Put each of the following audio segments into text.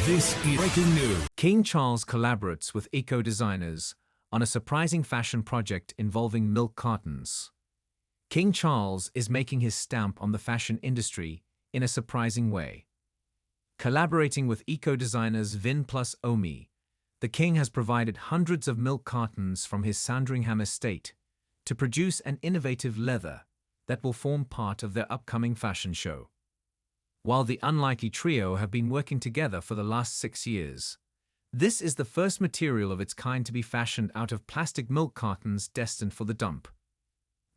This is breaking news. King Charles collaborates with eco-designers on a surprising fashion project involving milk cartons. King Charles is making his stamp on the fashion industry in a surprising way. Collaborating with eco-designers Vin Omi, the king has provided hundreds of milk cartons from his Sandringham estate to produce an innovative leather that will form part of their upcoming fashion show. While the unlikely trio have been working together for the last 6 years, this is the first material of its kind to be fashioned out of plastic milk cartons destined for the dump.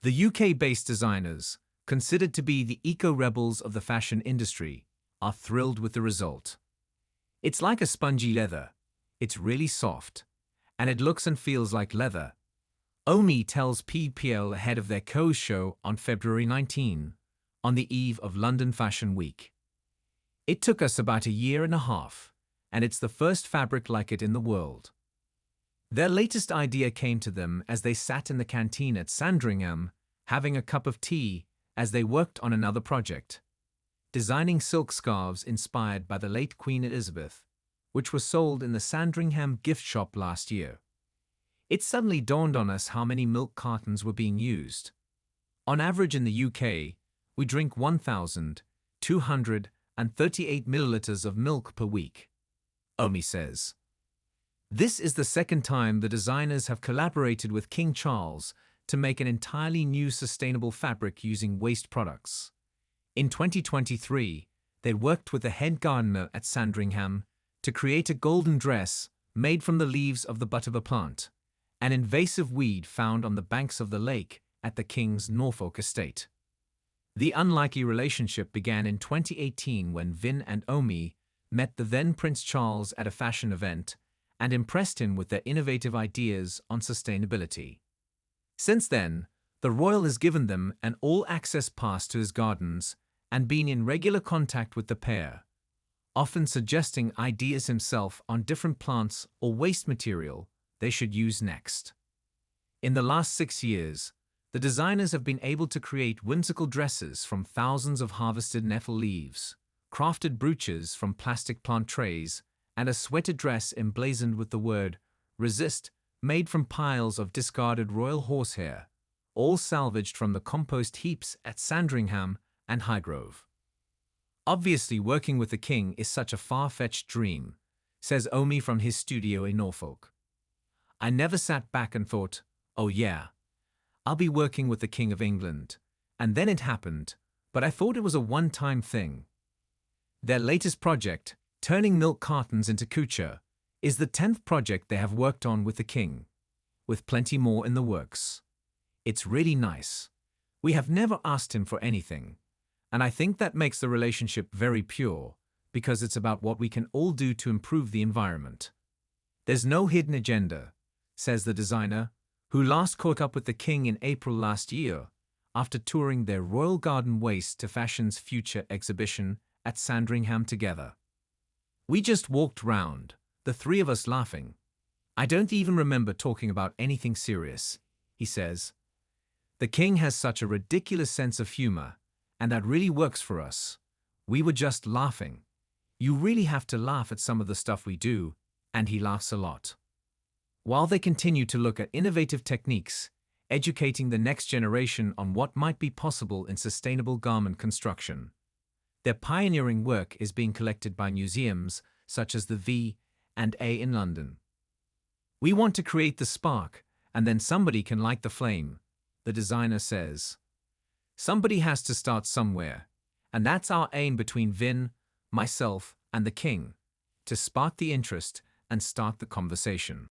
The UK-based designers, considered to be the eco-rebels of the fashion industry, are thrilled with the result. It's like a spongy leather. It's really soft, and it looks and feels like leather. Omi tells PPL ahead of their Kaos show on February 19, on the eve of London Fashion Week. It took us about a year and a half, and it's the first fabric like it in the world. Their latest idea came to them as they sat in the canteen at Sandringham, having a cup of tea as they worked on another project, designing silk scarves inspired by the late Queen Elizabeth, which was sold in the Sandringham gift shop last year. It suddenly dawned on us how many milk cartons were being used. On average in the UK, we drink 1,238 milliliters of milk per week, Omi says. This is the second time the designers have collaborated with King Charles to make an entirely new sustainable fabric using waste products. In 2023, they worked with the head gardener at Sandringham to create a golden dress made from the leaves of the butterbeer plant, an invasive weed found on the banks of the lake at the King's Norfolk estate. The unlikely relationship began in 2018 when Vin and Omi met the then Prince Charles at a fashion event and impressed him with their innovative ideas on sustainability. Since then, the royal has given them an all-access pass to his gardens and been in regular contact with the pair, often suggesting ideas himself on different plants or waste material they should use next. In the last 6 years, the designers have been able to create whimsical dresses from thousands of harvested nettle leaves, crafted brooches from plastic plant trays, and a sweater dress emblazoned with the word "Resist," made from piles of discarded royal horsehair, all salvaged from the compost heaps at Sandringham and Highgrove. Obviously, working with the king is such a far-fetched dream, says Omi from his studio in Norfolk. I never sat back and thought, oh yeah, I'll be working with the King of England, and then it happened, but I thought it was a one-time thing. Their latest project, turning milk cartons into couture, is the 10th project they have worked on with the king, with plenty more in the works. It's really nice. We have never asked him for anything, and I think that makes the relationship very pure, because it's about what we can all do to improve the environment. There's no hidden agenda, says the designer, who last caught up with the king in April last year after touring their Royal Garden Waste to Fashion's future exhibition at Sandringham together. We just walked round, the three of us laughing. I don't even remember talking about anything serious, he says. The king has such a ridiculous sense of humor, and that really works for us. We were just laughing. You really have to laugh at some of the stuff we do, and he laughs a lot. While they continue to look at innovative techniques, educating the next generation on what might be possible in sustainable garment construction, their pioneering work is being collected by museums such as the V&A in London. We want to create the spark, and then somebody can light the flame, the designer says. Somebody has to start somewhere, and that's our aim between Vin, myself, and the king, to spark the interest and start the conversation.